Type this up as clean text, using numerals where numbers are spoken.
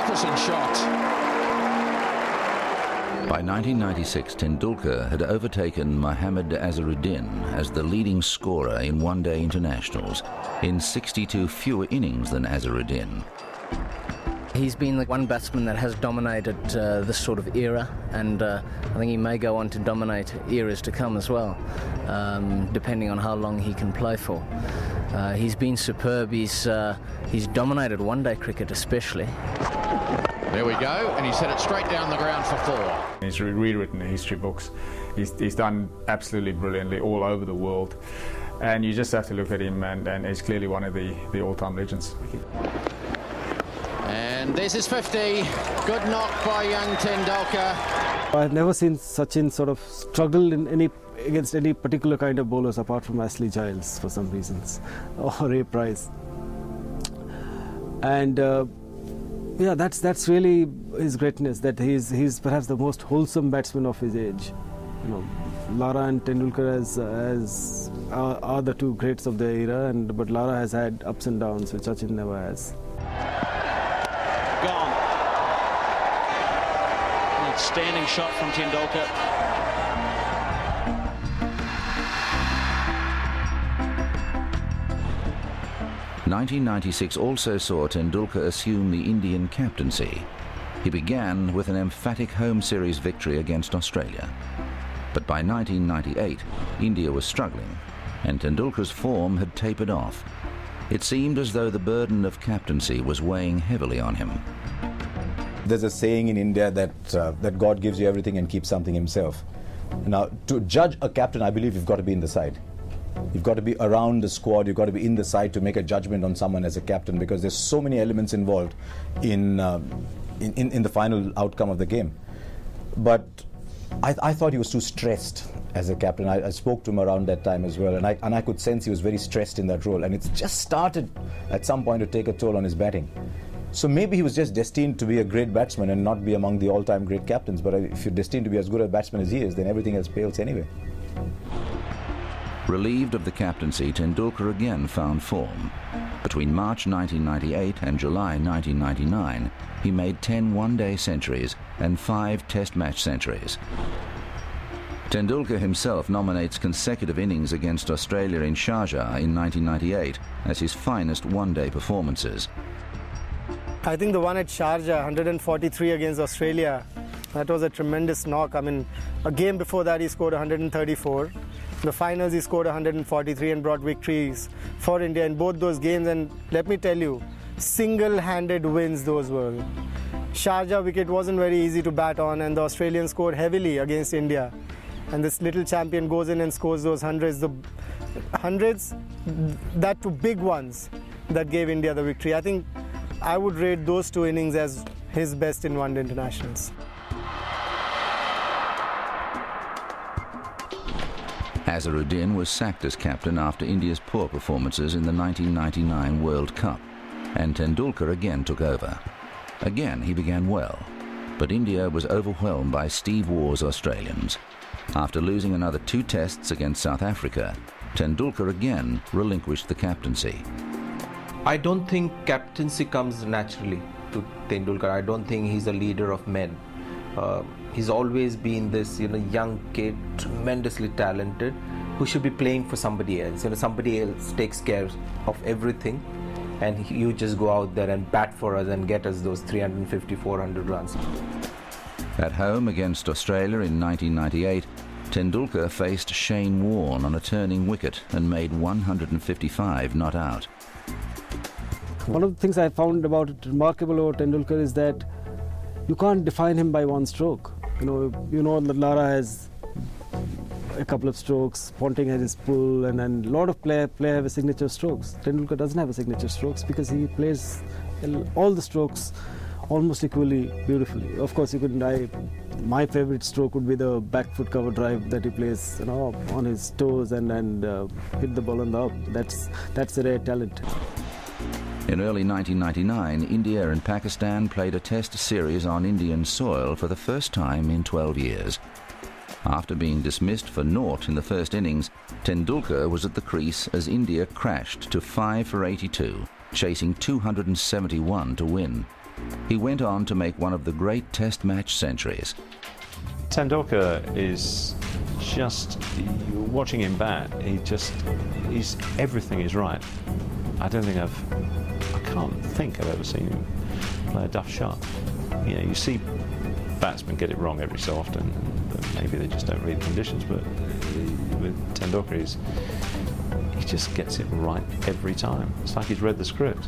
magnificent shot. By 1996, Tendulkar had overtaken Mohammad Azharuddin as the leading scorer in one-day internationals, in 62 fewer innings than Azharuddin. He's been the one batsman that has dominated this sort of era, and I think he may go on to dominate eras to come as well, depending on how long he can play for. He's been superb. He's dominated one-day cricket especially. There we go, and he set it straight down the ground for 4. He's rewritten the history books. He's done absolutely brilliantly all over the world, and you just have to look at him, and he's clearly one of the all-time legends. And this is 50. Good knock by young Tendulkar. I've never seen Sachin sort of struggle against any particular kind of bowlers apart from Ashley Giles for some reasons, or Ray Price. And yeah, that's really his greatness, that he's perhaps the most wholesome batsman of his age. You know, Lara and Tendulkar are the two greats of the era, but Lara has had ups and downs, which Sachin never has. Gone. Outstanding shot from Tendulkar. '96 also saw Tendulkar assume the Indian captaincy. He began with an emphatic home series victory against Australia. But by 1998, India was struggling, and Tendulkar's form had tapered off. It seemed as though the burden of captaincy was weighing heavily on him. There's a saying in India that God gives you everything and keeps something himself. Now, to judge a captain, I believe you've got to be in the side. You've got to be around the squad, you've got to be in the side to make a judgment on someone as a captain, because there's so many elements involved in the final outcome of the game. But I thought he was too stressed as a captain. I spoke to him around that time as well, and I could sense he was very stressed in that role, and it's just started at some point to take a toll on his batting. So maybe he was just destined to be a great batsman and not be among the all-time great captains, but if you're destined to be as good a batsman as he is, then everything else pales anyway. Relieved of the captaincy, Tendulkar again found form. Between March 1998 and July 1999, he made 10 one-day centuries and 5 test match centuries. Tendulkar himself nominates consecutive innings against Australia in Sharjah in 1998 as his finest one-day performances. I think the one at Sharjah, 143 against Australia, that was a tremendous knock. I mean, a game before that he scored 134. In the finals he scored 143 and brought victories for India in both those games, and let me tell you, single-handed wins those were. Sharjah wicket wasn't very easy to bat on, and the Australians scored heavily against India. And this little champion goes in and scores those hundreds, that two big ones that gave India the victory. I think I would rate those 2 innings as his best in one-day internationals. Azharuddin was sacked as captain after India's poor performances in the 1999 World Cup, and Tendulkar again took over. Again he began well, but India was overwhelmed by Steve Waugh's Australians. After losing another 2 tests against South Africa, Tendulkar again relinquished the captaincy. I don't think captaincy comes naturally to Tendulkar. I don't think he's a leader of men. He's always been this, young kid, tremendously talented, who should be playing for somebody else. Somebody else takes care of everything, and you just go out there and bat for us and get us those 350, 400 runs. At home against Australia in 1998, Tendulkar faced Shane Warne on a turning wicket and made 155 not out. One of the things I found remarkable about Tendulkar is that you can't define him by one stroke. You know that Lara has a couple of strokes, Ponting has his pull, and then a lot of players have a signature strokes. Tendulkar doesn't have a signature strokes because he plays all the strokes almost equally beautifully. Of course, my favorite stroke would be the back foot cover drive that he plays, on his toes and hit the ball on the up. That's a rare talent. In early 1999, India and Pakistan played a test series on Indian soil for the first time in 12 years. After being dismissed for naught in the first innings, Tendulkar was at the crease as India crashed to 5 for 82, chasing 271 to win. he went on to make one of the great Test match centuries. Tendulkar is just, watching him bat, everything is right. I can't think I've ever seen him play a duff shot. You know, you see batsmen get it wrong every so often, maybe they just don't read the conditions, but with Tendulkar, he just gets it right every time. It's like he's read the script.